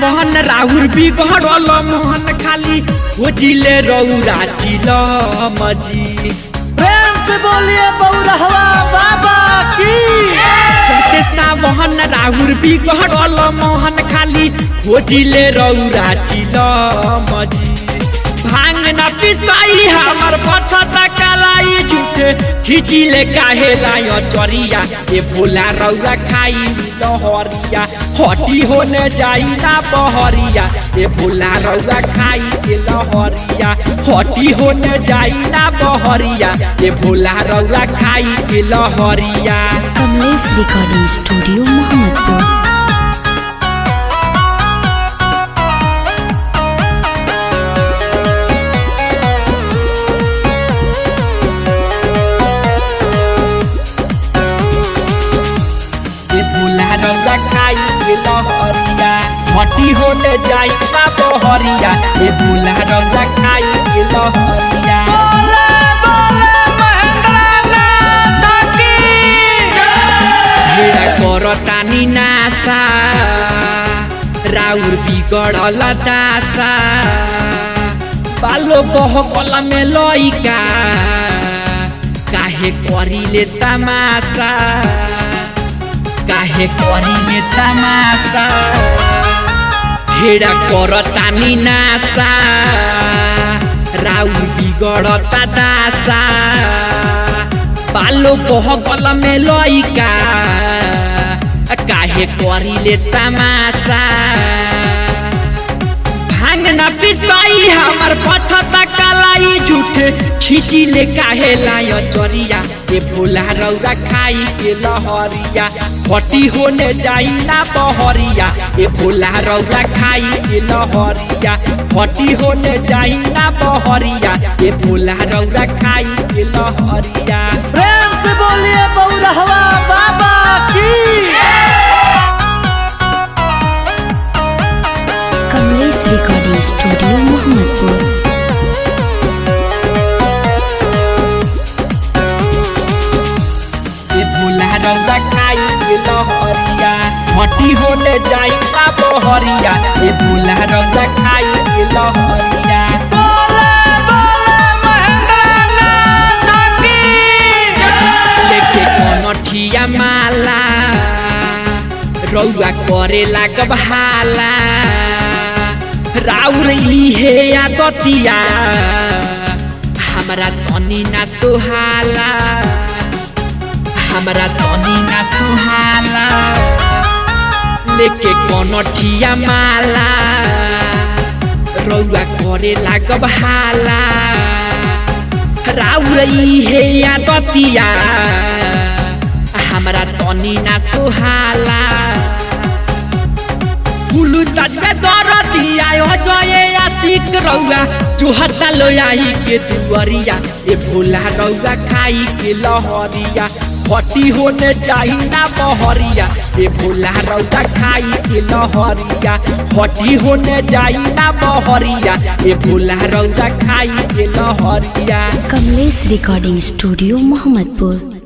सावन राहुल बिगड़ल मोहन खाली खोजिले रौरा चिलमजी। प्रेम से बोलिए बौरहवा बाबा की। चढ़ते सावन राहुल बिगड़ल मोहन खाली खोजिले रौरा चिलमजी। भांग न पिसाई हमर पथता कलाई झूठे खिचिले काहे लायो चरिया ए भोला रौरा खाई लहरिया हटी होने जाई ना बहरिया ए भोला रौरा खाई के लहरिया हटी होने जाई ना बहरिया ए भोला रौरा खाई के लहरिया। Kamlesh recording studio Mohammadpur. रौरा खाई के लहरिया हटी होने जाई ना बहरिया ए भोला रौरा खाई के लहरिया। करतानी नासा राउर बिगड़ल दासा बालो बहकल में लइका काहे करिले तमाशा काहे करिले तमाशा ढेरा करतानी नासा राउर बिगड़ता दासा बालो बहकल में लइका काहे करिले तमाशा। भांग न पिसाई हमर पथता कलाई झूठे खिचिले काहे लायो चरिया ए भोला रौरा खाई के लहरिया हटी होने जाई ना बहरिया ए भोला रौरा खाई के लहरिया हटी होने जाई ना बहरिया ए भोला रौरा खाई के लहरिया। प्रेम से बोलिए बौरहवा बाबा की। Kamlesh recording studio Mohammadpur. भोला रौरा खाई के लहरिया हटी होने जाई ना बहरिया ए भोला रौरा खाई के लहरिया। लेके कनठिया माला रौआ करे लागब हाला राउर इहे आदतिया हमरा तनी ना सुहाला हमरा तनी ना सुहाला। लेके कनठिया माला रौआ करे लागब हाला राउर इहे आदतिया हमरा तनी ना सुहाला। फुलू तजबे दरदिया अजय आशिक रौआ जोहता लोयाही के दुआरिया ए भोला रौआ खाई के लहरिया हटी होने जाई ना बहरिया ए भोला रौआ खाई के लहरिया हटी होने जाई ना बहरिया ए भोला रौआ खाई के लहरिया। Kamlesh recording studio Mohammadpur.